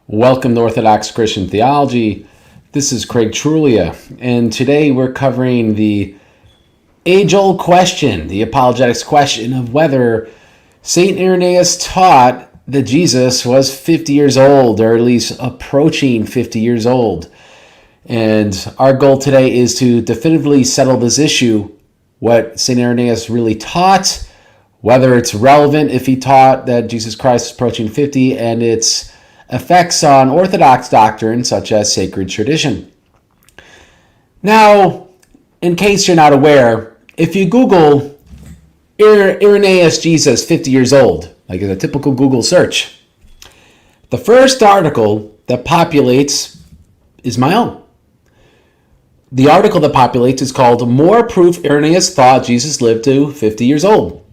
Welcome to Orthodox Christian Theology. This is Craig Trulia, and today we're covering the age-old question, the apologetics question of whether Saint Irenaeus taught that Jesus was 50 years old, or at least approaching 50 years old. And our goal today is to definitively settle this issue, what Saint Irenaeus really taught, whether it's relevant if he taught that Jesus Christ is approaching 50, and its effects on Orthodox doctrine such as sacred tradition. Now, in case you're not aware, if you Google Irenaeus Jesus 50 years old, like in a typical Google search, the first article that populates is my own. The article that populates is called More Proof Irenaeus Thought Jesus Lived to 50 Years Old.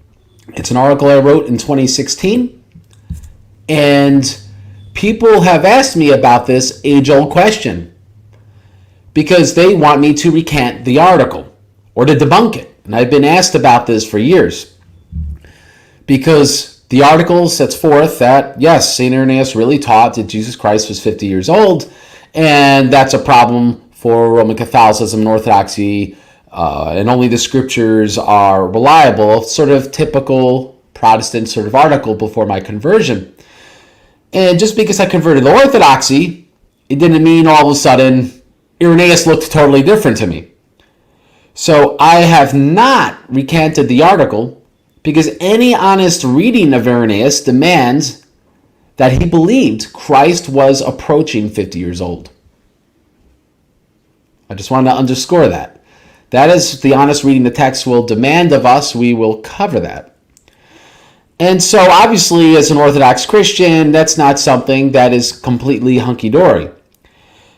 It's an article I wrote in 2016, and people have asked me about this age-old question because they want me to recant the article or to debunk it. And I've been asked about this for years because the article sets forth that, yes, St. Irenaeus really taught that Jesus Christ was 50 years old, and that's a problem for Roman Catholicism and Orthodoxy, and only the scriptures are reliable, sort of typical Protestant sort of article before my conversion. And just because I converted to Orthodoxy, it didn't mean all of a sudden Irenaeus looked totally different to me. So I have not recanted the article because any honest reading of Irenaeus demands that he believed Christ was approaching 50 years old. I just wanted to underscore that. That is the honest reading the text will demand of us. We will cover that. And so obviously as an Orthodox Christian, that's not something that is completely hunky-dory.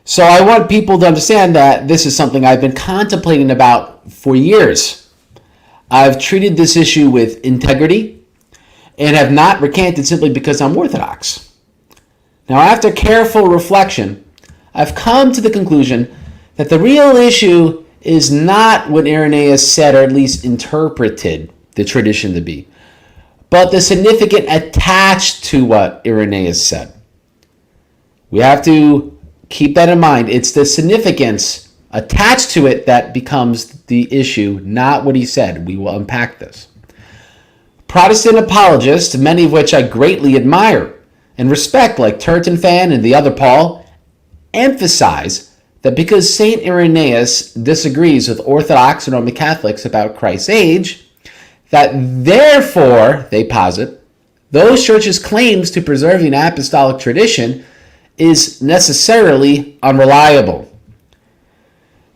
So I want people to understand that this is something I've been contemplating about for years. I've treated this issue with integrity and have not recanted simply because I'm Orthodox. Now, after careful reflection, I've come to the conclusion that the real issue is not what Irenaeus said, or at least interpreted the tradition to be, but the significance attached to what Irenaeus said. We have to keep that in mind. It's the significance attached to it that becomes the issue, not what he said. We will unpack this. Protestant apologists, many of which I greatly admire and respect, like Tertullian and the other Paul, emphasize that because Saint Irenaeus disagrees with Orthodox and Roman Catholics about Christ's age, that therefore, they posit, those churches' claims to preserving apostolic tradition is necessarily unreliable.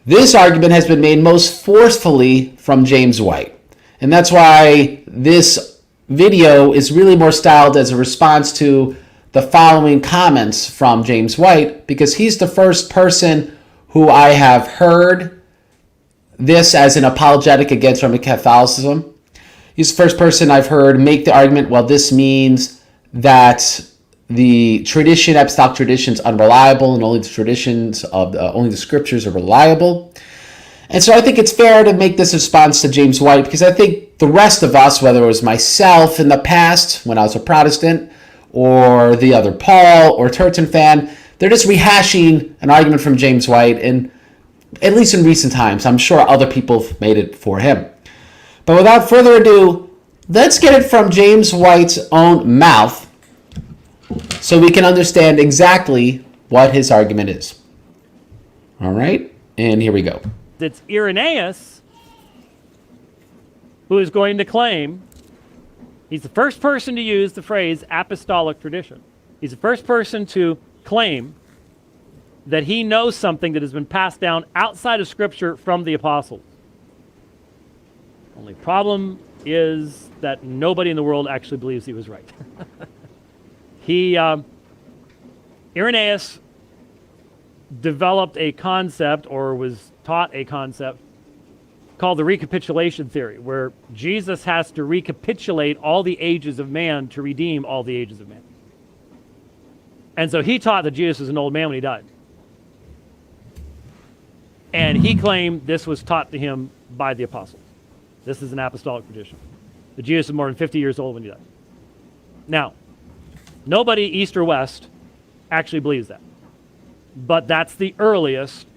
This argument has been made most forcefully from James White. And that's why this video is really more styled as a response to the following comments from James White, because he's the first person who I have heard this as an apologetic against Roman Catholicism. He's the first person I've heard make the argument, well, this means that the tradition, apostolic tradition, is unreliable, and only the traditions of only the scriptures are reliable. And so I think it's fair to make this response to James White, because I think the rest of us, whether it was myself in the past when I was a Protestant, or the other Paul or Tertullian, they're just rehashing an argument from James White, and at least in recent times, I'm sure other people have made it for him. But without further ado, let's get it from James White's own mouth so we can understand exactly what his argument is. All right, and here we go. It's Irenaeus who is going to claim, he's the first person to use the phrase apostolic tradition. He's the first person to claim that he knows something that has been passed down outside of Scripture from the apostles. Only problem is that nobody in the world actually believes he was right. Irenaeus developed a concept, or was taught a concept, called the recapitulation theory, where Jesus has to recapitulate all the ages of man to redeem all the ages of man. And so he taught that Jesus was an old man when he died. And he claimed this was taught to him by the apostles. This is an apostolic tradition. That Jesus was more than 50 years old when he died. Now, nobody, East or West, actually believes that. But that's the earliest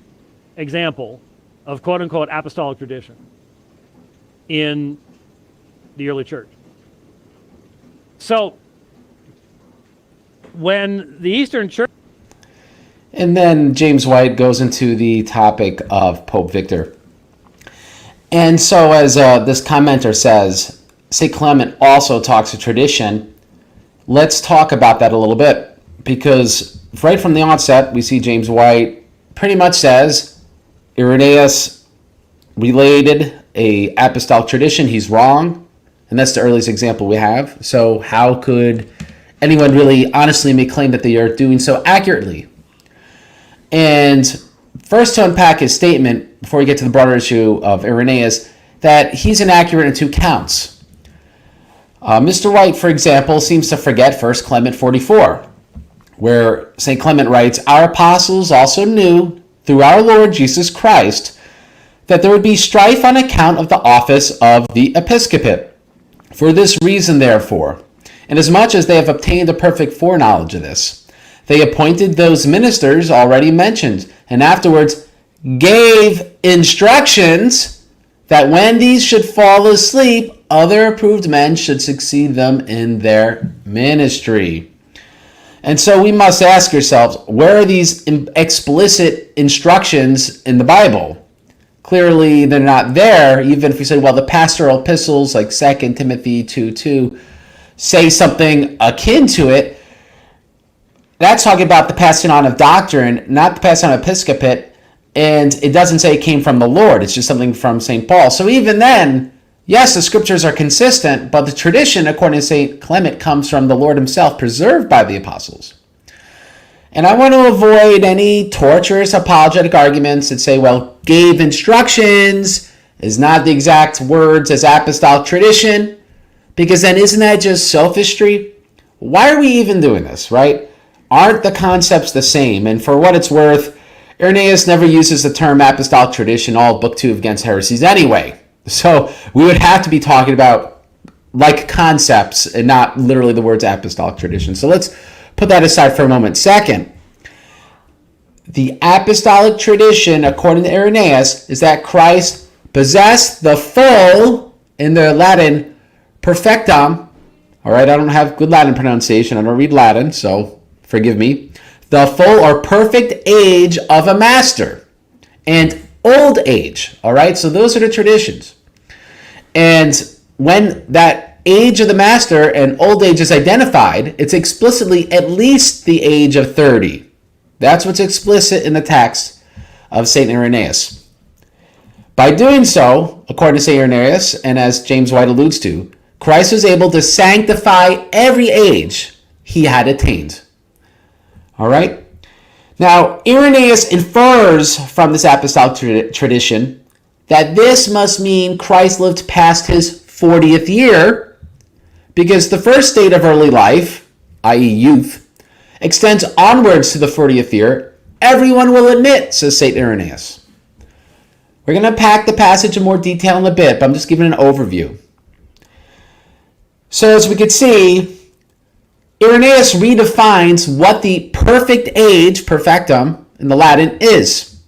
example of quote-unquote apostolic tradition in the early church. So when the Eastern Church... And then James White goes into the topic of Pope Victor. And so as this commenter says, St. Clement also talks of tradition. Let's talk about that a little bit, because right from the onset, we see James White pretty much says Irenaeus related a apostolic tradition. He's wrong, and that's the earliest example we have. So how could anyone really honestly make claim that they are doing so accurately? And first, to unpack his statement before we get to the broader issue of Irenaeus, that he's inaccurate in two counts. Mr. White, for example, seems to forget 1 Clement 44, where St. Clement writes, "Our apostles also knew through our Lord Jesus Christ that there would be strife on account of the office of the episcopate. For this reason, therefore, inasmuch as they have obtained a perfect foreknowledge of this, they appointed those ministers already mentioned, and afterwards gave instructions that when these should fall asleep, other approved men should succeed them in their ministry." And so we must ask ourselves, where are these explicit instructions in the Bible? Clearly, they're not there, even if we say, well, the pastoral epistles like 2 Timothy 2:2 say something akin to it. That's talking about the passing on of doctrine, not the passing on of episcopate, and it doesn't say it came from the Lord. It's just something from St. Paul. So even then, yes, the scriptures are consistent, but the tradition, according to St. Clement, comes from the Lord himself, preserved by the apostles. And I want to avoid any torturous apologetic arguments that say, well, gave instructions is not the exact words as apostolic tradition, because then isn't that just sophistry? Why are we even doing this, right? Aren't the concepts the same? And for what it's worth, Irenaeus never uses the term apostolic tradition, all Book 2 Against Heresies anyway. So we would have to be talking about like concepts and not literally the words apostolic tradition. So let's put that aside for a moment. Second, the apostolic tradition, according to Irenaeus, is that Christ possessed the full, in the Latin, perfectum. All right, I don't have good Latin pronunciation. I don't read Latin, so forgive me. The full or perfect age of a master and old age. All right, so those are the traditions. And when that age of the master and old age is identified, it's explicitly at least the age of 30. That's what's explicit in the text of St. Irenaeus. By doing so, according to St. Irenaeus, and as James White alludes to, Christ was able to sanctify every age he had attained. All right? Now, Irenaeus infers from this apostolic tradition that this must mean Christ lived past his 40th year, because the first state of early life, i.e. youth, extends onwards to the 40th year. Everyone will admit, says St. Irenaeus. We're going to unpack the passage in more detail in a bit, but I'm just giving an overview. So as we can see, Irenaeus redefines what the perfect age, perfectum, in the Latin is.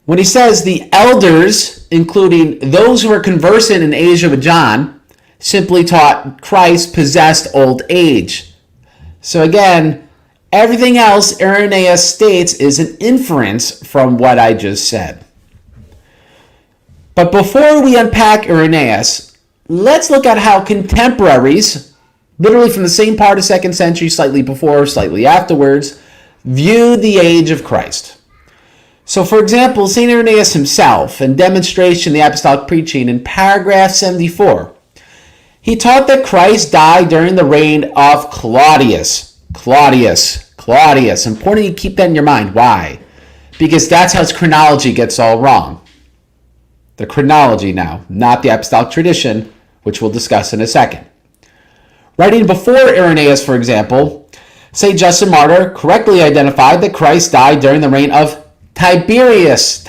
When he says the elders, including those who were conversant in the age of John, simply taught Christ possessed old age. So again, everything else Irenaeus states is an inference from what I just said. But before we unpack Irenaeus, let's look at how contemporaries, literally from the same part of 2nd century, slightly before, slightly afterwards, view the age of Christ. So, for example, St. Irenaeus himself, in Demonstration of the Apostolic Preaching, in paragraph 74, he taught that Christ died during the reign of Claudius. Claudius. Important you keep that in your mind. Why? Because that's how his chronology gets all wrong. The chronology now, not the apostolic tradition, which we'll discuss in a second. Writing before Irenaeus, for example, St. Justin Martyr correctly identified that Christ died during the reign of Tiberius,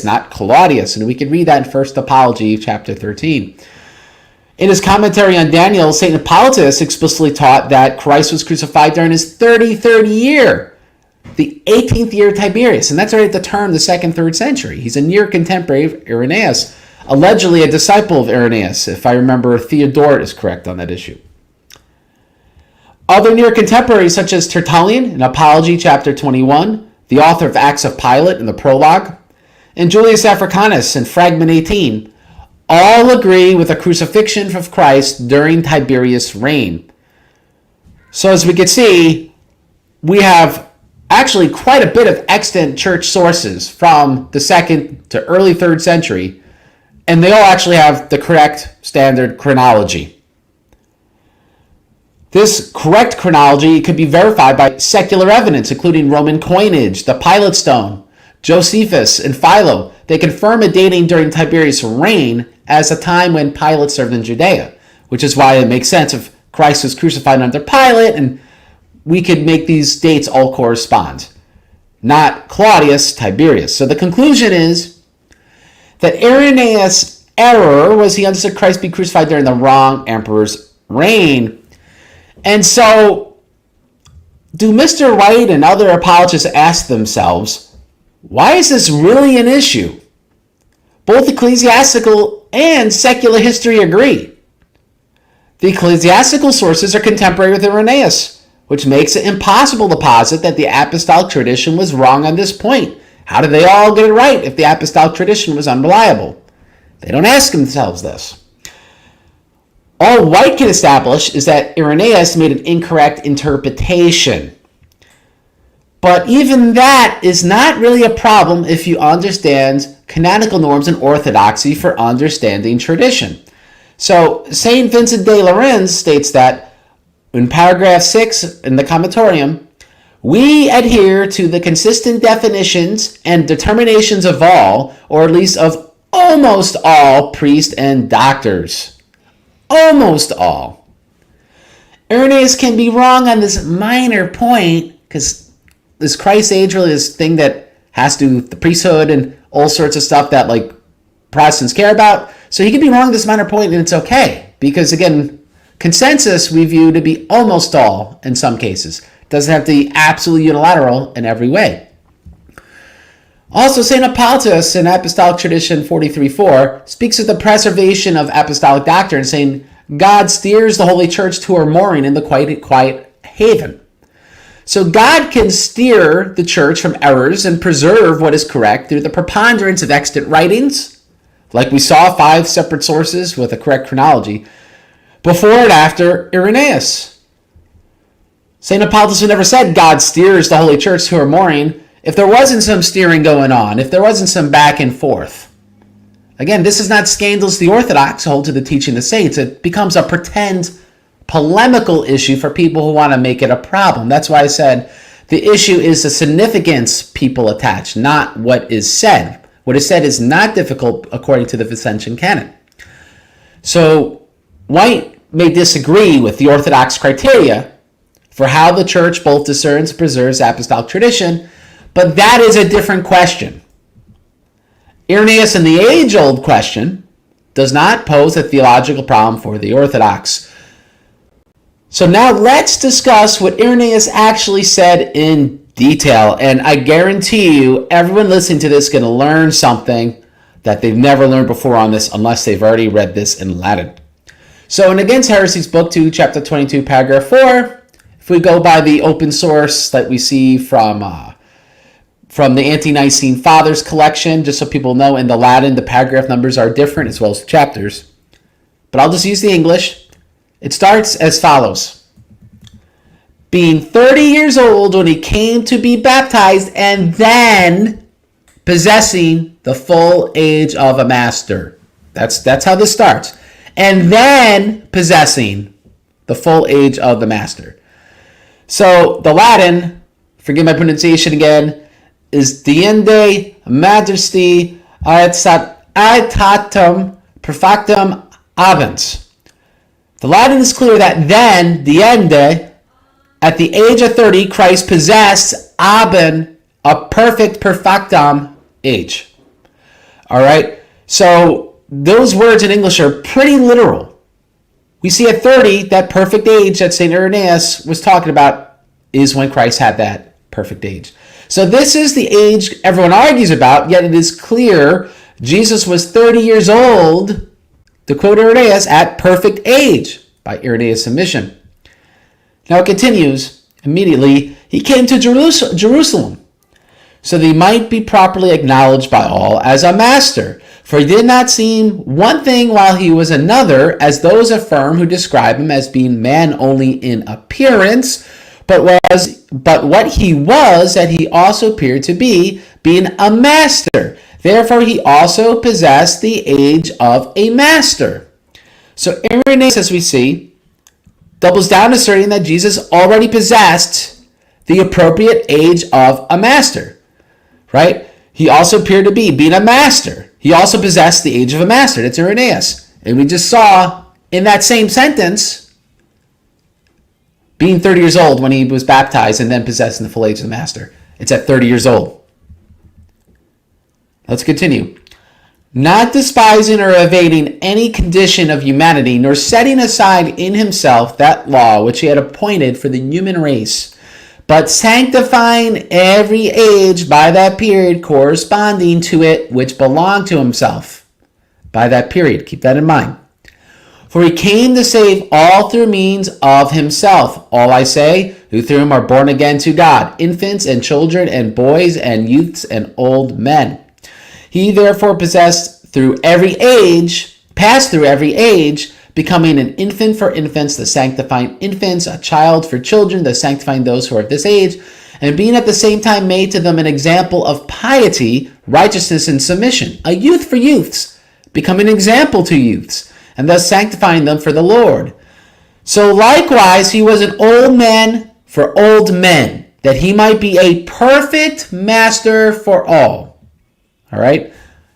not Claudius. And we can read that in First Apology, chapter 13. In his commentary on Daniel, Saint Hippolytus explicitly taught that Christ was crucified during his 33rd year, the 18th year of Tiberius, and that's right at the turn of the 2nd, 3rd century. He's a near contemporary of Irenaeus, allegedly a disciple of Irenaeus, if I remember Theodoret is correct on that issue. Other near contemporaries, such as Tertullian in Apology, chapter 21, the author of Acts of Pilate in the prologue, and Julius Africanus in Fragment 18, all agree with the crucifixion of Christ during Tiberius' reign. So as we can see, we have actually quite a bit of extant church sources from the 2nd to early 3rd century, and they all actually have the correct standard chronology. This correct chronology could be verified by secular evidence, including Roman coinage, the Pilate stone, Josephus, and Philo. They confirm a dating during Tiberius' reign as a time when Pilate served in Judea, which is why it makes sense if Christ was crucified under Pilate, and we could make these dates all correspond. Not Claudius, Tiberius. So the conclusion is that Irenaeus' error was he understood Christ be crucified during the wrong emperor's reign. And so, do Mr. White and other apologists ask themselves, why is this really an issue? Both ecclesiastical and secular history agree. The ecclesiastical sources are contemporary with Irenaeus, which makes it impossible to posit that the Apostolic Tradition was wrong on this point. How did they all get it right if the Apostolic Tradition was unreliable? They don't ask themselves this. All White can establish is that Irenaeus made an incorrect interpretation. But even that is not really a problem if you understand canonical norms and orthodoxy for understanding tradition. So St. Vincent de Lérins states that in paragraph 6 in the Commentorium, we adhere to the consistent definitions and determinations of all, or at least of almost all, priests and doctors. Almost all. Irenaeus can be wrong on this minor point, because this Christ age really is this thing that has to do with the priesthood and all sorts of stuff that like Protestants care about. So he can be wrong on this minor point, and it's okay. Because again, consensus we view to be almost all in some cases. Doesn't have to be absolutely unilateral in every way. Also, St. Hippolytus in Apostolic Tradition 43.4 speaks of the preservation of apostolic doctrine, saying, God steers the Holy Church to her mooring in the quiet haven. So God can steer the church from errors and preserve what is correct through the preponderance of extant writings, like we saw 5 separate sources with a correct chronology, before and after Irenaeus. St. Hippolytus never said God steers the Holy Church to her mooring if there wasn't some steering going on, if there wasn't some back and forth. Again, this is not scandalous. The Orthodox hold to the teaching of the saints. It becomes a pretend polemical issue for people who want to make it a problem. That's why I said the issue is the significance people attach, not what is said. What is said is not difficult according to the Vincentian canon. So White may disagree with the Orthodox criteria for how the Church both discerns and preserves apostolic tradition, but that is a different question. Irenaeus and the age-old question does not pose a theological problem for the Orthodox. So now let's discuss what Irenaeus actually said in detail. And I guarantee you, everyone listening to this is going to learn something that they've never learned before on this, unless they've already read this in Latin. So in Against Heresies, Book 2, Chapter 22, Paragraph 4, if we go by the open source that we see from the Ante-Nicene Fathers collection, just so people know, in the Latin, the paragraph numbers are different as well as the chapters. But I'll just use the English. It starts as follows. Being 30 years old when he came to be baptized, and then possessing the full age of a master. That's how this starts. And then possessing the full age of the master. So the Latin, forgive my pronunciation again, is Diende Majesty Aetatem Perfectum Abens. The Latin is clear that then, Diende, at the age of 30, Christ possessed Aben, a perfect perfectum age. All right? So those words in English are pretty literal. we see at 30, that perfect age that Saint Irenaeus was talking about is when Christ had that perfect age. So this is the age everyone argues about, yet it is clear Jesus was 30 years old, to quote Irenaeus, at perfect age by Irenaeus' submission. Now it continues, immediately, he came to Jerusalem, so that he might be properly acknowledged by all as a master. For he did not seem one thing while he was another, as those affirm who describe him as being man only in appearance, but what he was that he also appeared to be, being a master. Therefore he also possessed the age of a master. So Irenaeus, as we see, doubles down asserting that Jesus already possessed the appropriate age of a master, right? He also appeared to be, being a master. He also possessed the age of a master. That's Irenaeus. And we just saw in that same sentence, being 30 years old when he was baptized and then possessing the full age of the master. It's at 30 years old. Let's continue. Not despising or evading any condition of humanity, nor setting aside in himself that law which he had appointed for the human race, but sanctifying every age by that period corresponding to it which belonged to himself. By that period, keep that in mind. For he came to save all through means of himself, all I say, who through him are born again to God, infants and children and boys and youths and old men. He therefore passed through every age, becoming an infant for infants, the sanctifying infants, a child for children, the sanctifying those who are of this age, and being at the same time made to them an example of piety, righteousness, and submission, a youth for youths, becoming an example to youths, and thus sanctifying them for the Lord. So likewise he was an old man for old men, that he might be a perfect master for all. All right?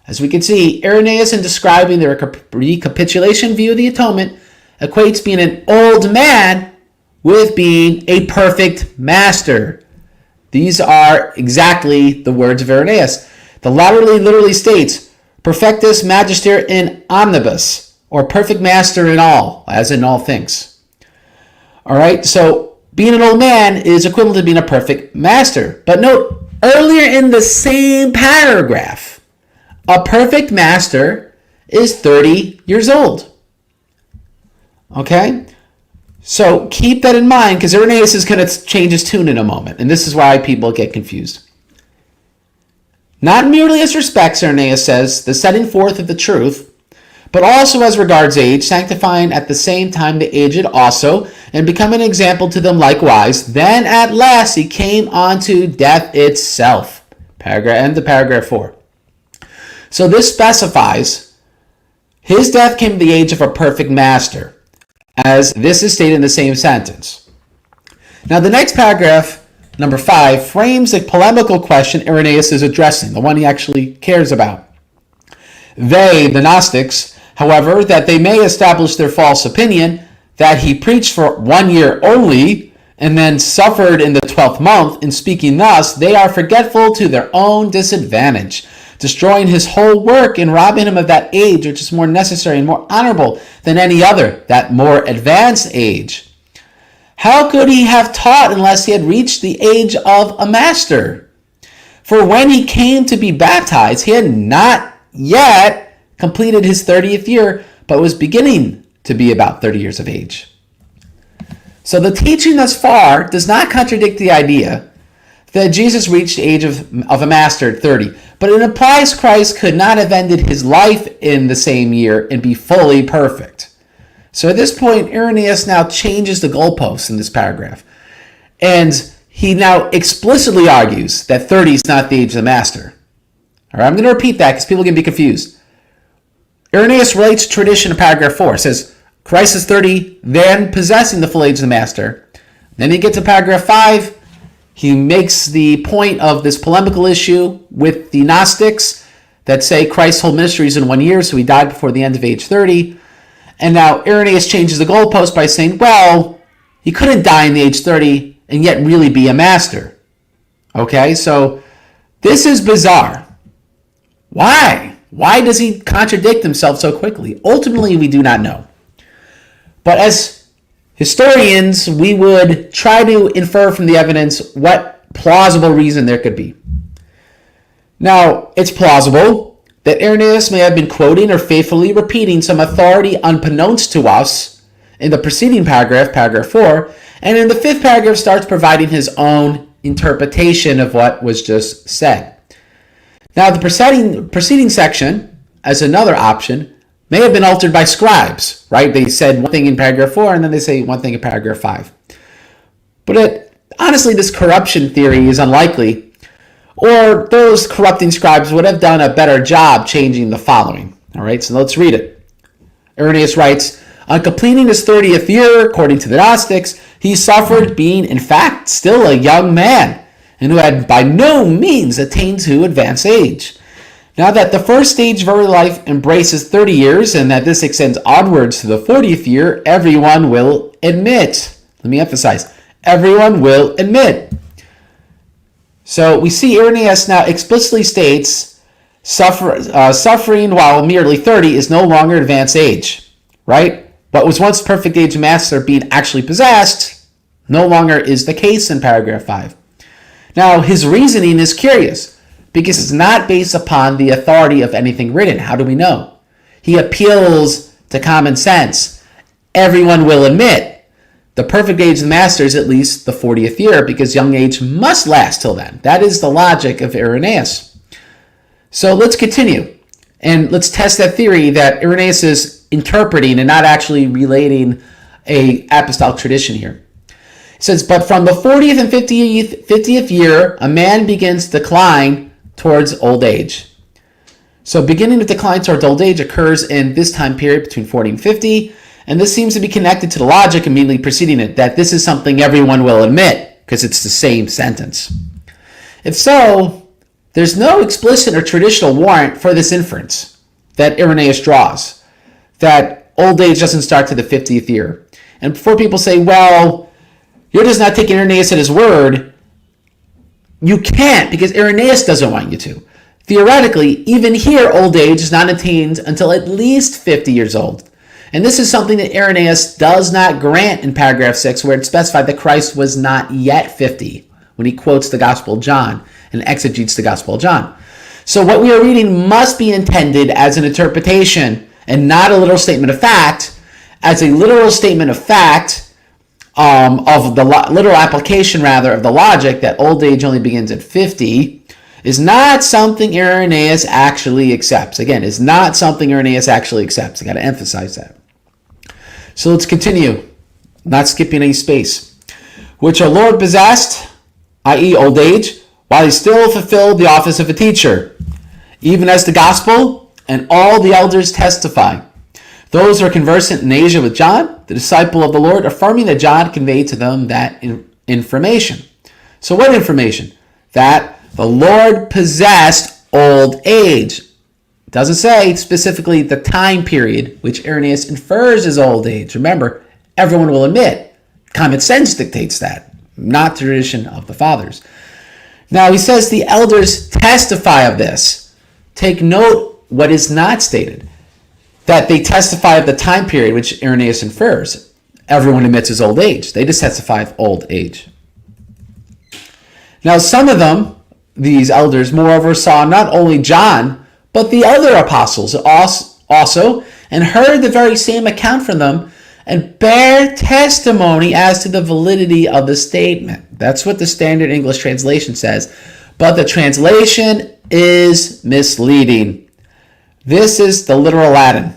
As we can see, Irenaeus, in describing the recapitulation view of the atonement, equates being an old man with being a perfect master. These are exactly the words of Irenaeus. The latter literally states, perfectus magister in omnibus, or perfect master in all, as in all things. All right, so being an old man is equivalent to being a perfect master. But note, earlier in the same paragraph, a perfect master is 30 years old. Okay? So keep that in mind, because Irenaeus is going to change his tune in a moment, and this is why people get confused. Not merely as respects, Irenaeus says, the setting forth of the truth, but also as regards age, sanctifying at the same time the aged also, and becoming an example to them likewise. Then at last he came unto death itself. End of paragraph 4. So this specifies his death came at the age of a perfect master, as this is stated in the same sentence. Now the next paragraph, number 5, frames a polemical question Irenaeus is addressing, the one he actually cares about. They, the Gnostics, however, that they may establish their false opinion, that he preached for 1 year only, and then suffered in the 12th month, in speaking thus, they are forgetful to their own disadvantage, destroying his whole work and robbing him of that age which is more necessary and more honorable than any other, that more advanced age. How could he have taught unless he had reached the age of a master? For when he came to be baptized, he had not yet completed his 30th year, but was beginning to be about 30 years of age. So the teaching thus far does not contradict the idea that Jesus reached the age of a master at 30, but it implies Christ could not have ended his life in the same year and be fully perfect. So at this point, Irenaeus now changes the goalposts in this paragraph, and he now explicitly argues that 30 is not the age of the master. All right, I'm going to repeat that because people can be confused. Irenaeus relates tradition in paragraph 4. It says, Christ is 30, then possessing the full age of the master. Then he gets to paragraph 5. He makes the point of this polemical issue with the Gnostics that say Christ's whole ministry is in 1 year, so he died before the end of age 30. And now Irenaeus changes the goalpost by saying, well, he couldn't die in the age 30 and yet really be a master. Okay, so this is bizarre. Why? Why does he contradict himself so quickly? Ultimately, we do not know. But as historians, we would try to infer from the evidence what plausible reason there could be. Now, it's plausible that Irenaeus may have been quoting or faithfully repeating some authority unbeknownst to us in the preceding paragraph, paragraph 4, and in the 5th paragraph starts providing his own interpretation of what was just said. Now, the preceding section, as another option, may have been altered by scribes, right? They said one thing in paragraph 4, and then they say one thing in paragraph 5. But honestly, this corruption theory is unlikely, or those corrupting scribes would have done a better job changing the following. All right, so let's read it. Irenaeus writes, on completing his 30th year, according to the Gnostics, he suffered, being in fact still a young man, and who had by no means attained to advanced age. Now that the first stage of early life embraces 30 years, and that this extends onwards to the 40th year, everyone will admit. Let me emphasize, everyone will admit. So we see Irenaeus now explicitly states suffering while merely 30 is no longer advanced age, right? What was once perfect age master being actually possessed no longer is the case in paragraph 5. Now, his reasoning is curious because it's not based upon the authority of anything written. How do we know? He appeals to common sense. Everyone will admit the perfect age of the master is at least the 40th year because young age must last till then. That is the logic of Irenaeus. So let's continue and let's test that theory that Irenaeus is interpreting and not actually relating a apostolic tradition here. It says, but from the 40th and 50th year, a man begins to decline towards old age. So beginning to decline towards old age occurs in this time period between 40 and 50, and this seems to be connected to the logic immediately preceding it, that this is something everyone will admit, because it's the same sentence. If so, there's no explicit or traditional warrant for this inference that Irenaeus draws, that old age doesn't start to the 50th year. And before people say, well, you're just not taking Irenaeus at his word, you can't, because Irenaeus doesn't want you to. Theoretically, even here, old age is not attained until at least 50 years old. And this is something that Irenaeus does not grant in paragraph 6, where it specified that Christ was not yet 50, when he quotes the Gospel of John and exegetes the Gospel of John. So what we are reading must be intended as an interpretation and not a literal statement of fact. As a literal statement of fact, of the literal application, rather, of the logic that old age only begins at 50 is not something Irenaeus actually accepts. Again, is not something Irenaeus actually accepts. I got to emphasize that. So let's continue, not skipping any space. Which our Lord possessed, i.e. old age, while he still fulfilled the office of a teacher, even as the gospel and all the elders testify. Those who are conversant in Asia with John, the disciple of the Lord, affirming that John conveyed to them that information. So what information? That the Lord possessed old age. It doesn't say specifically the time period which Irenaeus infers as old age. Remember, everyone will admit, common sense dictates that, not the tradition of the fathers. Now he says the elders testify of this. Take note what is not stated. That they testify of the time period which Irenaeus infers. Everyone admits his old age. They just testify of old age. Now some of them, these elders, moreover, saw not only John, but the other apostles also, and heard the very same account from them, and bear testimony as to the validity of the statement. That's what the Standard English translation says. But the translation is misleading. This is the literal Latin.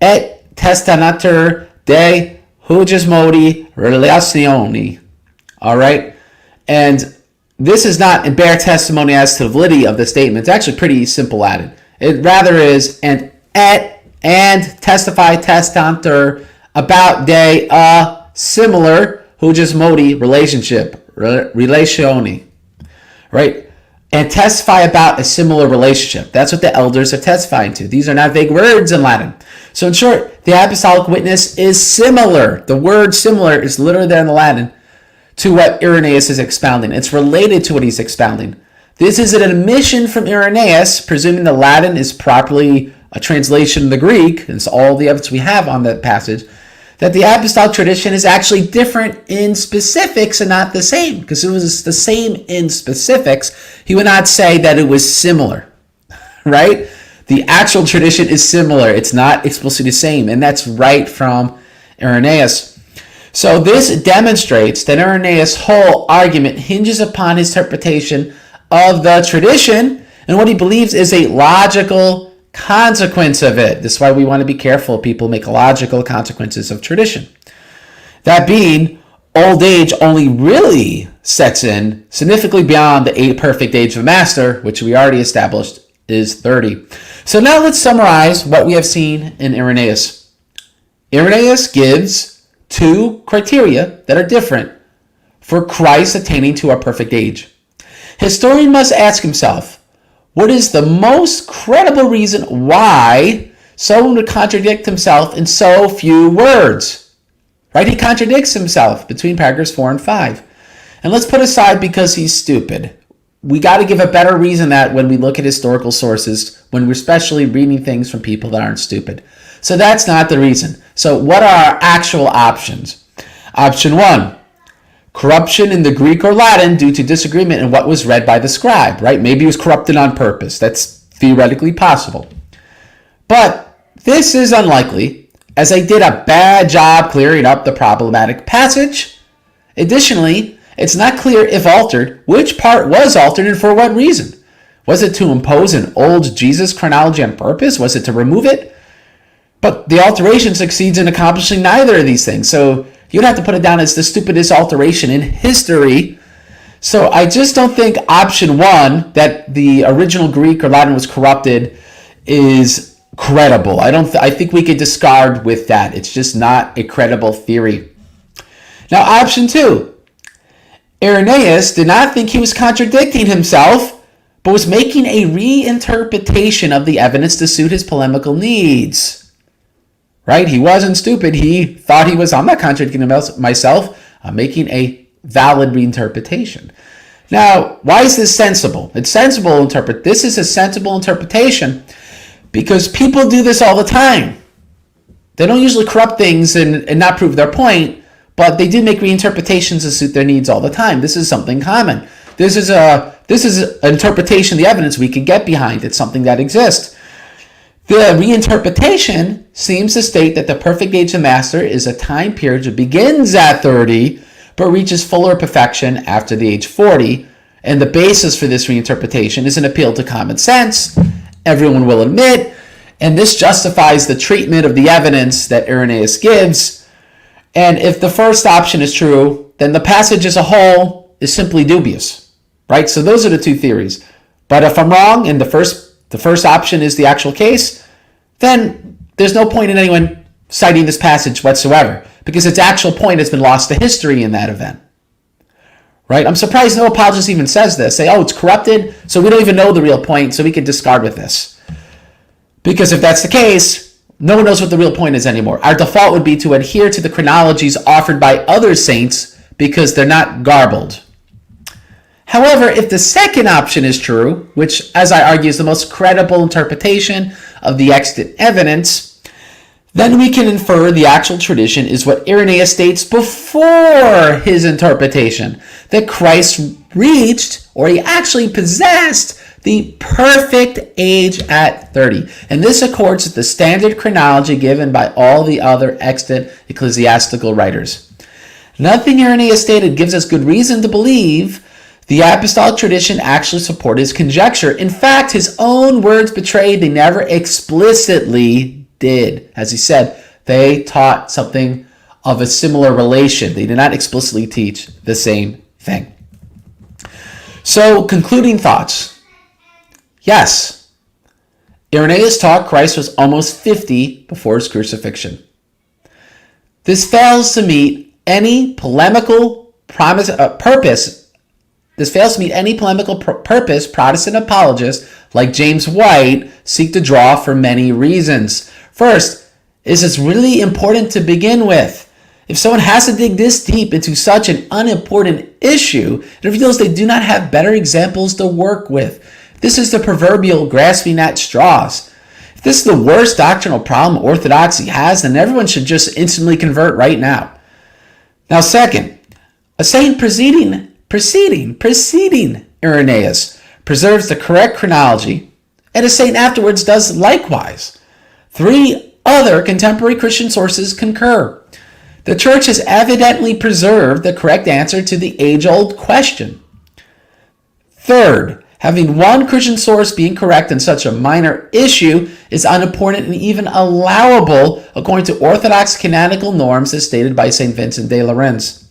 Et testanatur de hujus modi relationi. All right? And this is not and bear testimony as to the validity of the statement. It's actually pretty simple Latin. It rather is and testify testantur about de a similar hujus modi relationship. Relationi. Right? And testify about a similar relationship. That's what the elders are testifying to. These are not vague words in Latin. So in short, the apostolic witness is similar. The word similar is literally there in the Latin to what Irenaeus is expounding. It's related to what he's expounding. This is an admission from Irenaeus, presuming the Latin is properly a translation of the Greek, and it's all the evidence we have on that passage, that the apostolic tradition is actually different in specifics and not the same. Because if it was the same in specifics, he would not say that it was similar, right? The actual tradition is similar. It's not explicitly the same. And that's right from Irenaeus. So this demonstrates that Irenaeus' whole argument hinges upon his interpretation of the tradition and what he believes is a logical consequence of it. This is why we want to be careful. People make logical consequences of tradition. That being, old age only really sets in significantly beyond the perfect age of a master, which we already established is 30. So now let's summarize what we have seen in Irenaeus. Irenaeus gives two criteria that are different for Christ attaining to our perfect age. Historian must ask himself, what is the most credible reason why someone would contradict himself in so few words? Right? He contradicts himself between paragraphs 4 and 5. And let's put aside because he's stupid. We got to give a better reason that when we look at historical sources, when we're especially reading things from people that aren't stupid. So that's not the reason. So what are our actual options? Option 1. Corruption in the Greek or Latin due to disagreement in what was read by the scribe, right? Maybe it was corrupted on purpose. That's theoretically possible. But this is unlikely, as they did a bad job clearing up the problematic passage. Additionally, it's not clear if altered, which part was altered and for what reason. Was it to impose an old Jesus chronology on purpose? Was it to remove it? But the alteration succeeds in accomplishing neither of these things. So you'd have to put it down as the stupidest alteration in history. So I just don't think option 1, that the original Greek or Latin was corrupted, is credible. I think we could discard with that. It's just not a credible theory. Now option 2. Irenaeus did not think he was contradicting himself, but was making a reinterpretation of the evidence to suit his polemical needs. Right? He wasn't stupid. He thought he was, I'm not contradicting myself. I'm making a valid reinterpretation. Now, why is this sensible? It's sensible to interpret. This is a sensible interpretation because people do this all the time. They don't usually corrupt things and not prove their point, but they do make reinterpretations to suit their needs all the time. This is something common. This is an interpretation of the evidence we can get behind. It's something that exists. The reinterpretation seems to state that the perfect age of master is a time period that begins at 30, but reaches fuller perfection after the age 40. And the basis for this reinterpretation is an appeal to common sense, everyone will admit, and this justifies the treatment of the evidence that Irenaeus gives. And if the first option is true, then the passage as a whole is simply dubious, right? So those are the two theories. But if I'm wrong and the first option is the actual case, then there's no point in anyone citing this passage whatsoever because its actual point has been lost to history in that event. Right? I'm surprised no apologist even says this. Say, oh, it's corrupted, so we don't even know the real point, so we can discard with this. Because if that's the case, no one knows what the real point is anymore. Our default would be to adhere to the chronologies offered by other saints because they're not garbled. However, if the second option is true, which, as I argue, is the most credible interpretation of the extant evidence, then we can infer the actual tradition is what Irenaeus states before his interpretation, that Christ reached, or he actually possessed, the perfect age at 30. And this accords with the standard chronology given by all the other extant ecclesiastical writers. Nothing Irenaeus stated gives us good reason to believe the apostolic tradition actually supported his conjecture. In fact, his own words betray they never explicitly did. As he said, they taught something of a similar relation. They did not explicitly teach the same thing. So, concluding thoughts. Yes, Irenaeus taught Christ was almost 50 before his crucifixion. This fails to meet any polemical purpose. This fails to meet any polemical purpose Protestant apologists like James White seek to draw for many reasons. First, is it's really important to begin with. If someone has to dig this deep into such an unimportant issue, it reveals they do not have better examples to work with. This is the proverbial grasping at straws. If this is the worst doctrinal problem orthodoxy has, then everyone should just instantly convert right now. Now, second, a saint preceding Irenaeus preserves the correct chronology, and a saint afterwards does likewise. 3 other contemporary Christian sources concur. The Church has evidently preserved the correct answer to the age-old question. Third, having one Christian source being correct in such a minor issue is unimportant and even allowable according to Orthodox canonical norms as stated by St. Vincent de Lérins.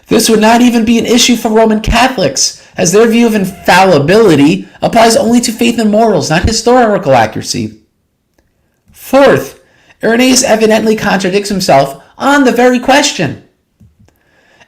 This would not even be an issue for Roman Catholics, as their view of infallibility applies only to faith and morals, not historical accuracy. Fourth, Irenaeus evidently contradicts himself on the very question.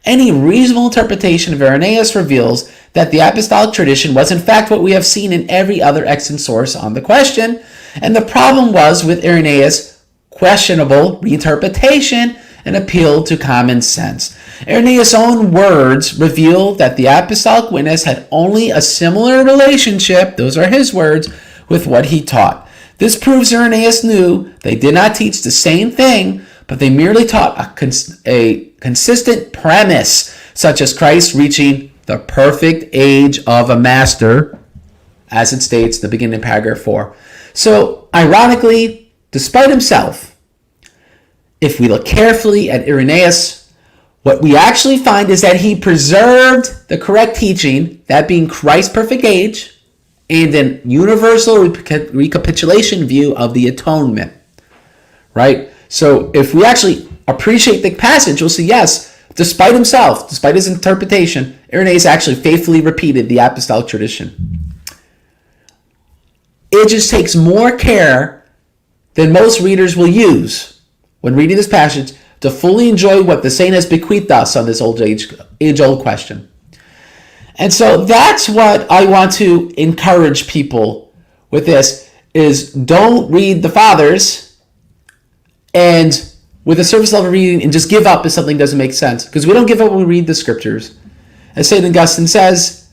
Any reasonable interpretation of Irenaeus reveals that the Apostolic Tradition was in fact what we have seen in every other extant source on the question, and the problem was with Irenaeus' questionable reinterpretation and appeal to common sense. Irenaeus' own words reveal that the apostolic witness had only a similar relationship, those are his words, with what he taught. This proves Irenaeus knew they did not teach the same thing, but they merely taught a consistent premise, such as Christ reaching the perfect age of a master, as it states in the beginning of paragraph 4. So, ironically, despite himself, if we look carefully at Irenaeus, what we actually find is that he preserved the correct teaching, that being Christ's perfect age, and an universal recapitulation view of the atonement. Right? So if we actually appreciate the passage, we'll see, yes, despite himself, despite his interpretation, Irenaeus actually faithfully repeated the apostolic tradition. It just takes more care than most readers will use when reading this passage to fully enjoy what the saint has bequeathed us on this age-old question. And so that's what I want to encourage people with this, is don't read the fathers and with a surface level reading and just give up if something doesn't make sense. Because we don't give up when we read the scriptures. As St. Augustine says,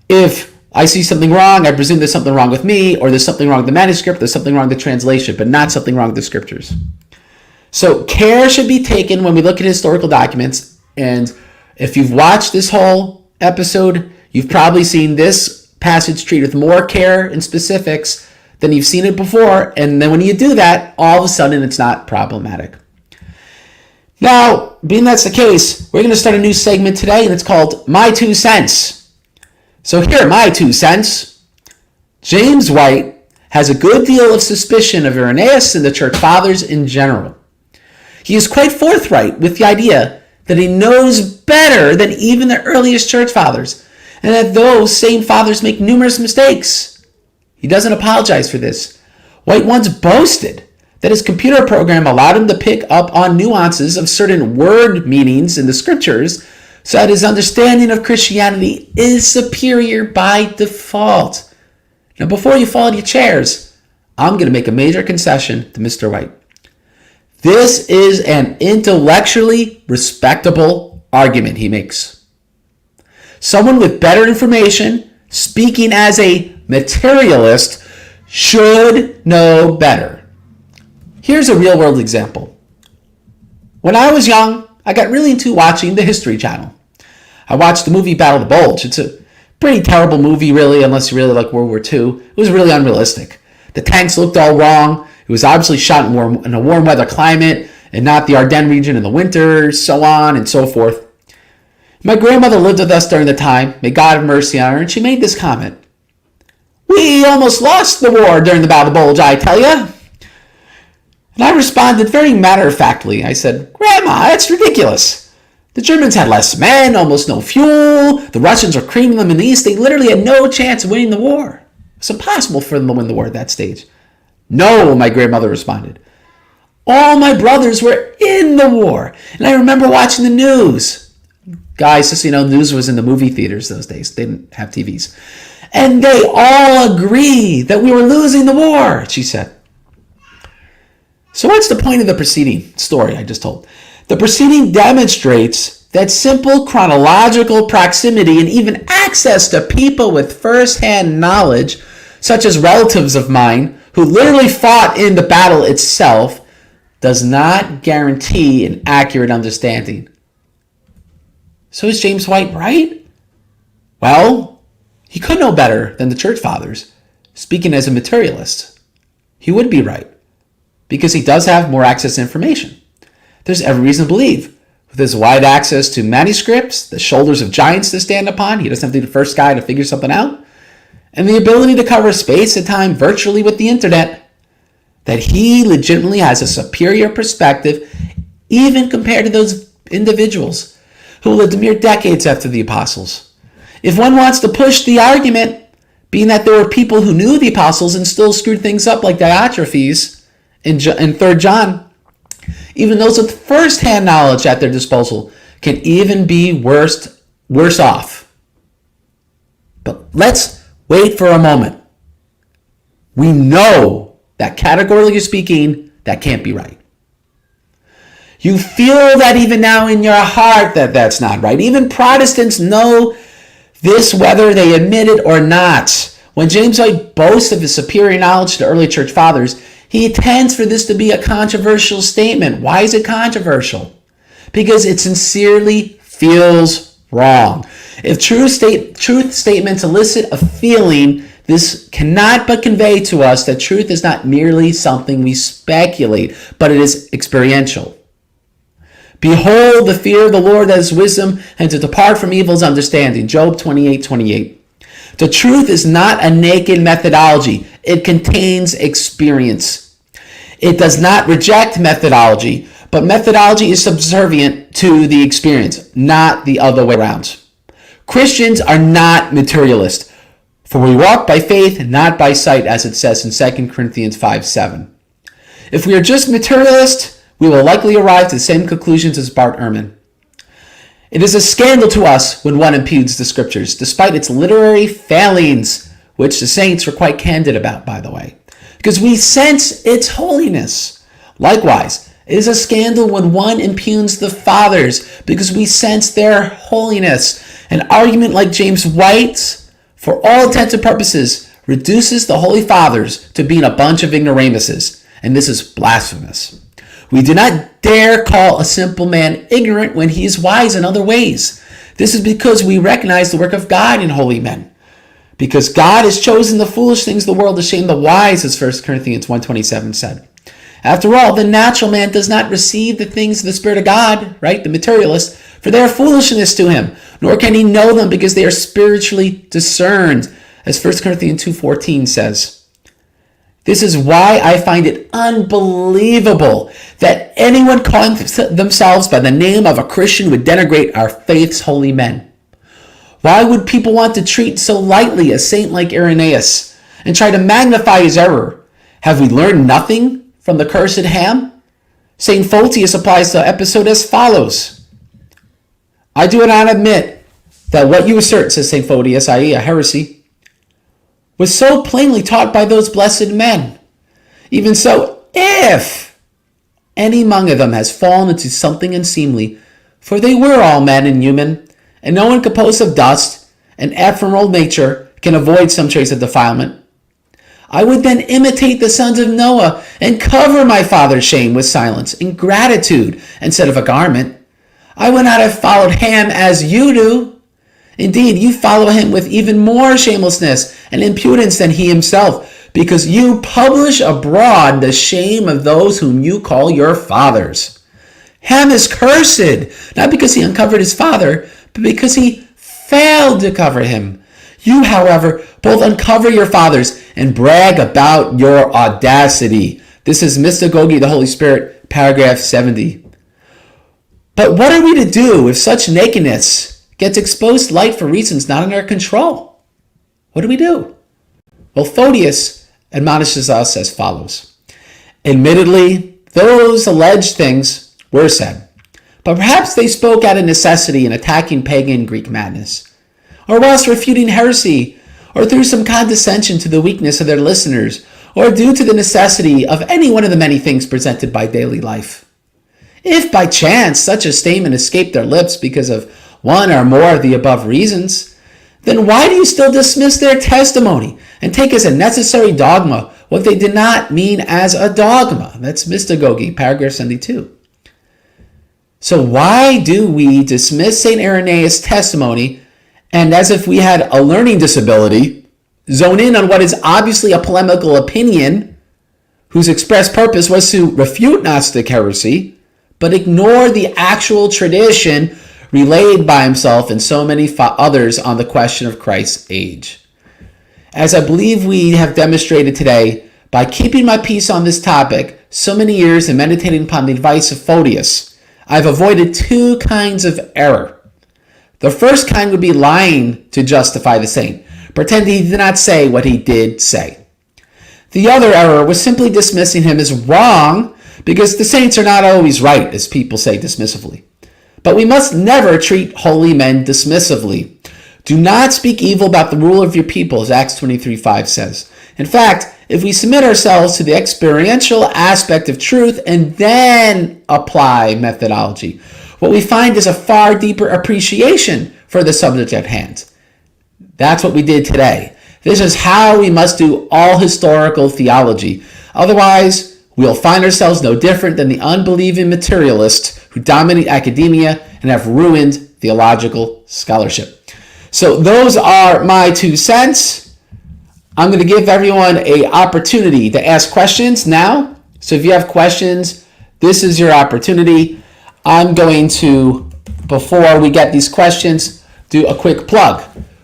if I see something wrong, I presume there's something wrong with me, or there's something wrong with the manuscript, there's something wrong with the translation, but not something wrong with the scriptures. So care should be taken when we look at historical documents. And if you've watched this whole episode, you've probably seen this passage treated with more care and specifics than you've seen it before. And then when you do that, all of a sudden it's not problematic. Now, being that's the case, we're going to start a new segment today, and it's called My 2 Cents. So here are my 2 cents. James White has a good deal of suspicion of Irenaeus and the church fathers in general. He is quite forthright with the idea that he knows better than even the earliest church fathers, and that those same fathers make numerous mistakes. He doesn't apologize for this. White once boasted that his computer program allowed him to pick up on nuances of certain word meanings in the scriptures, so that his understanding of Christianity is superior by default. Now, before you fall into your chairs, I'm going to make a major concession to Mr. White. This is an intellectually respectable argument he makes. Someone with better information, speaking as a materialist, should know better. Here's a real-world example. When I was young, I got really into watching the History Channel. I watched the movie Battle of the Bulge. It's a pretty terrible movie, really, unless you really like World War II. It was really unrealistic. The tanks looked all wrong. It was obviously shot in a warm weather climate and not the Ardennes region in the winter, so on and so forth. My grandmother lived with us during the time. May God have mercy on her, and she made this comment. "We almost lost the war during the Battle of the Bulge, I tell ya." And I responded very matter-of-factly. I said, "Grandma, that's ridiculous. The Germans had less men, almost no fuel. The Russians were creaming them in the east. They literally had no chance of winning the war. It's impossible for them to win the war at that stage." "No," my grandmother responded. "All my brothers were in the war. And I remember watching the news." Guys, just so you know, news was in the movie theaters those days. They didn't have TVs. "And they all agree that we were losing the war," she said. So what's the point of the preceding story I just told? The preceding demonstrates that simple chronological proximity and even access to people with first-hand knowledge, such as relatives of mine who literally fought in the battle itself, does not guarantee an accurate understanding. So is James White right? Well, he could know better than the church fathers. Speaking as a materialist, he would be right, because he does have more access to information. There's every reason to believe, with his wide access to manuscripts, the shoulders of giants to stand upon, he doesn't have to be the first guy to figure something out, and the ability to cover space and time virtually with the internet, that he legitimately has a superior perspective, even compared to those individuals who lived a mere decades after the apostles. If one wants to push the argument, being that there were people who knew the apostles and still screwed things up like Diotrephes in 3 John, even those with first-hand knowledge at their disposal can even be worse off. But let's wait for a moment. We know that categorically speaking, that can't be right. You feel that even now in your heart that that's not right. Even Protestants know this whether they admit it or not. When James White boasts of his superior knowledge to the early church fathers, he intends for this to be a controversial statement. Why is it controversial? Because it sincerely feels wrong. If truth statements elicit a feeling, this cannot but convey to us that truth is not merely something we speculate, but it is experiential. Behold, the fear of the Lord that is wisdom, and to depart from evil is understanding. Job 28:28. The truth is not a naked methodology. It contains experience. It does not reject methodology, but methodology is subservient to the experience, not the other way around. Christians are not materialist, for we walk by faith, not by sight, as it says in 2 Corinthians 5:7. If we are just materialist, we will likely arrive to the same conclusions as Bart Ehrman. It is a scandal to us when one impugns the scriptures, despite its literary failings, which the saints were quite candid about, by the way, because we sense its holiness. Likewise, it is a scandal when one impugns the fathers, because we sense their holiness. An argument like James White's, for all intents and purposes, reduces the Holy Fathers to being a bunch of ignoramuses, and this is blasphemous. We do not dare call a simple man ignorant when he is wise in other ways. This is because we recognize the work of God in holy men. Because God has chosen the foolish things of the world to shame the wise, as 1 Corinthians 1:27 said. After all, the natural man does not receive the things of the Spirit of God, right, the materialist, for they are foolishness to him, nor can he know them because they are spiritually discerned, as 1 Corinthians 2:14 says. This is why I find it unbelievable that anyone calling themselves by the name of a Christian would denigrate our faith's holy men. Why would people want to treat so lightly a saint like Irenaeus and try to magnify his error? Have we learned nothing from the cursed Ham? St. Photius applies the episode as follows. I do not admit that what you assert, says St. Photius, i.e. a heresy, was so plainly taught by those blessed men. Even so, if any among them has fallen into something unseemly, for they were all men and human, and no one composed of dust and ephemeral nature can avoid some trace of defilement, I would then imitate the sons of Noah and cover my father's shame with silence and gratitude instead of a garment. I would not have followed Ham as you do. Indeed, you follow him with even more shamelessness and impudence than he himself, because you publish abroad the shame of those whom you call your fathers. Ham is cursed, not because he uncovered his father, but because he failed to cover him. You, however, both uncover your fathers and brag about your audacity. This is Mystagogy, the Holy Spirit, paragraph 70. But what are we to do if such nakedness gets exposed to light for reasons not in our control? What do we do? Well, Photius admonishes us as follows. Admittedly, those alleged things were said, but perhaps they spoke out of necessity in attacking pagan Greek madness, or whilst refuting heresy, or through some condescension to the weakness of their listeners, or due to the necessity of any one of the many things presented by daily life. If by chance such a statement escaped their lips because of one or more of the above reasons, then why do you still dismiss their testimony and take as a necessary dogma what they did not mean as a dogma. That's mystagogy, paragraph 72. So why do we dismiss Saint Irenaeus' testimony and, as if we had a learning disability, zone in on what is obviously a polemical opinion whose express purpose was to refute Gnostic heresy, but ignore the actual tradition relayed by himself and so many others on the question of Christ's age? As I believe we have demonstrated today, by keeping my peace on this topic so many years and meditating upon the advice of Photius, I've avoided two kinds of error. The first kind would be lying to justify the saint, pretending he did not say what he did say. The other error was simply dismissing him as wrong because the saints are not always right, as people say dismissively. But we must never treat holy men dismissively. Do not speak evil about the ruler of your people, as Acts 23:5 says. In fact, if we submit ourselves to the experiential aspect of truth and then apply methodology, what we find is a far deeper appreciation for the subject at hand. That's what we did today. This is how we must do all historical theology. Otherwise, we'll find ourselves no different than the unbelieving materialists who dominate academia and have ruined theological scholarship. So those are my 2 cents. I'm going to give everyone an opportunity to ask questions now. So if you have questions, this is your opportunity. I'm going to, before we get these questions, do a quick plug,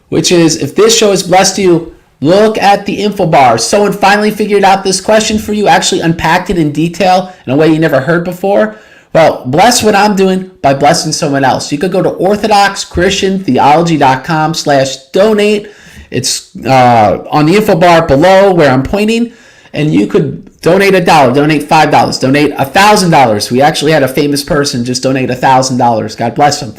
which is if this show has blessed you, look at the info bar. Someone finally figured out this question for you, actually unpacked it in detail in a way you never heard before. Well, bless what I'm doing by blessing someone else. You could go to orthodoxchristiantheology.com/donate. It's on the info bar below where I'm pointing, and you could donate $1, donate $5, donate $1,000. We actually had a famous person just donate $1,000. God bless him.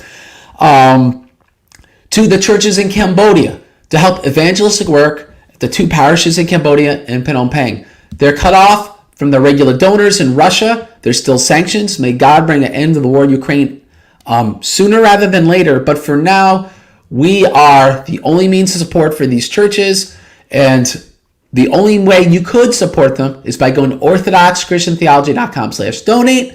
To the churches in Cambodia to help evangelistic work at the 2 parishes in Cambodia and Phnom Penh. They're cut off from the regular donors in Russia. There's still sanctions. May God bring an end to the war in Ukraine sooner rather than later. But for now, we are the only means of support for these churches. And the only way you could support them is by going to orthodoxchristiantheology.com/donate.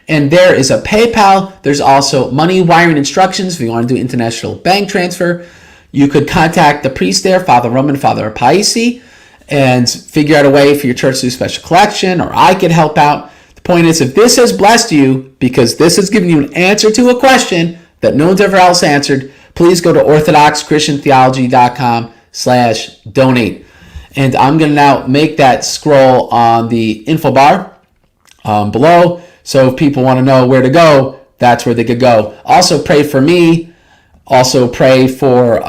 And there is a PayPal. There's also money wiring instructions if you want to do international bank transfer. You could contact the priest there, Father Roman, Father Paisi, and figure out a way for your church to do a special collection, or I could help out. The point is, if this has blessed you, because this has given you an answer to a question that no one's ever else answered, please go to orthodoxchristiantheology.com/donate. And I'm going to now make that scroll on the info bar below. So if people want to know where to go, that's where they could go. Also pray for me. Also pray for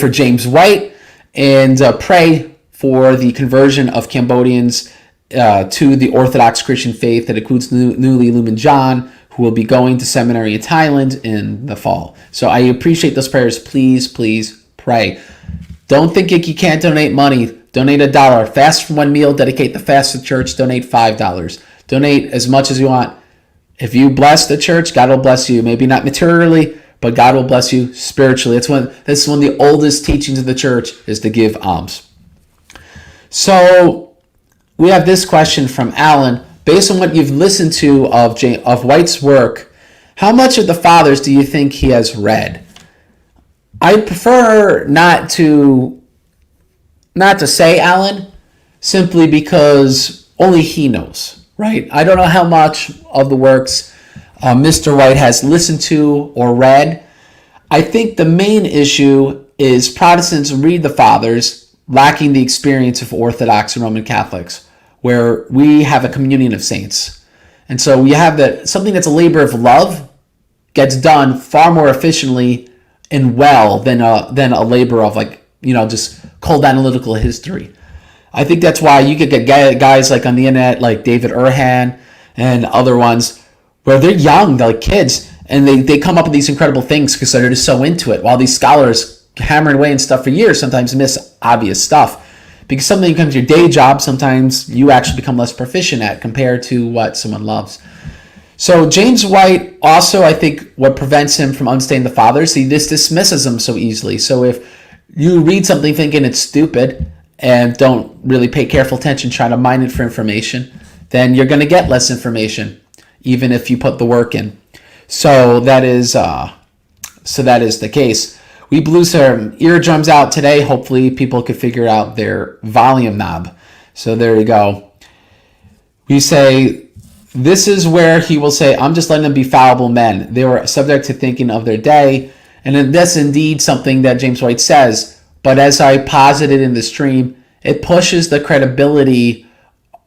James White, and pray for the conversion of Cambodians to the Orthodox Christian faith that includes newly illumined John, who will be going to seminary in Thailand in the fall. So I appreciate those prayers. Please, please pray. Don't think you can't donate money. Donate $1. Fast for one meal. Dedicate the fast to the church. Donate $5. Donate as much as you want. If you bless the church, God will bless you. Maybe not materially, but God will bless you spiritually. This is one of the oldest teachings of the church, is to give alms. So we have this question from Alan. Based on what you've listened to of White's work, how much of the Fathers do you think he has read? I prefer not to say, Alan, simply because only he knows, right? I don't know how much of the works Mr. White has listened to or read. I think the main issue is Protestants read the Fathers lacking the experience of Orthodox and Roman Catholics, where we have a communion of saints. And so we have that something that's a labor of love gets done far more efficiently and well than a labor of just cold analytical history. I think that's why you could get guys like on the internet like David Urhan and other ones where they're young, they're like kids, and they come up with these incredible things because they're just so into it, while these scholars hammering away and stuff for years sometimes miss obvious stuff. Because something becomes your day job, sometimes you actually become less proficient at compared to what someone loves. So James White also, I think, what prevents him from understanding the Fathers, he just dismisses them so easily. So if you read something thinking it's stupid, and don't really pay careful attention, trying to mine it for information, then you're going to get less information, even if you put the work in. So that is the case. We blew some eardrums out today. Hopefully people could figure out their volume knob. So there you go. We say, this is where he will say, I'm just letting them be fallible men. They were subject to thinking of their day. And that's indeed something that James White says. But as I posited in the stream, it pushes the credibility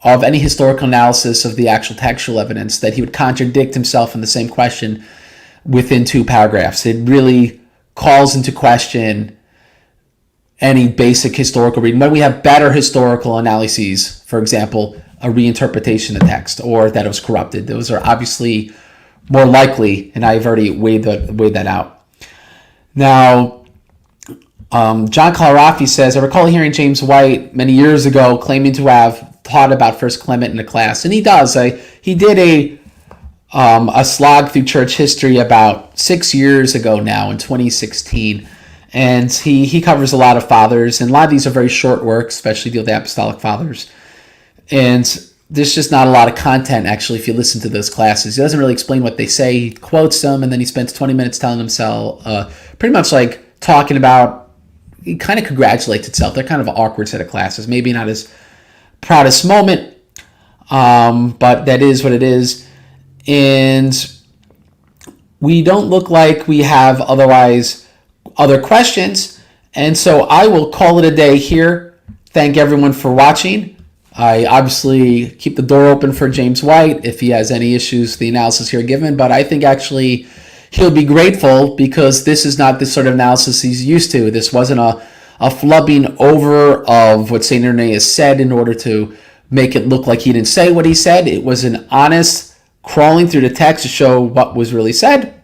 of any historical analysis of the actual textual evidence, that he would contradict himself in the same question within 2 paragraphs. It really calls into question any basic historical reading. When we have better historical analyses, for example, a reinterpretation of text or that it was corrupted, those are obviously more likely, and I've already weighed that out. Now, John Calarafi says, I recall hearing James White many years ago claiming to have taught about First Clement in a class, and he does. He did a slog through church history about 6 years ago now, in 2016, and he covers a lot of fathers, and a lot of these are very short works, especially the Apostolic Fathers, and there's just not a lot of content, actually, if you listen to those classes. He doesn't really explain what they say. He quotes them, and then he spends 20 minutes telling himself, pretty much like talking about, he kind of congratulates itself. They're kind of an awkward set of classes. Maybe not his proudest moment, but that is what it is. And we don't look like we have other questions. And so I will call it a day here. Thank everyone for watching. I obviously keep the door open for James White if he has any issues with the analysis here given, but I think actually he'll be grateful, because this is not the sort of analysis he's used to. This wasn't a flubbing over of what Saint Irenaeus said in order to make it look like he didn't say what he said. It was an honest crawling through the text to show what was really said.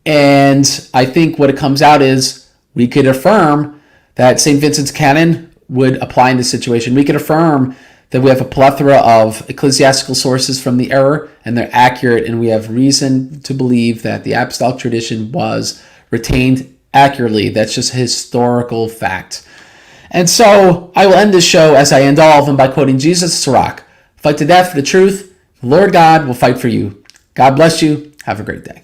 And I think what it comes out is we could affirm that St. Vincent's canon would apply in this situation. We could affirm that we have a plethora of ecclesiastical sources from the error, and they're accurate, and we have reason to believe that the Apostolic Tradition was retained accurately. That's just historical fact. And so I will end this show, as I end all of them, by quoting Jesus Sirach. Fight to death for the truth. The Lord God will fight for you. God bless you. Have a great day.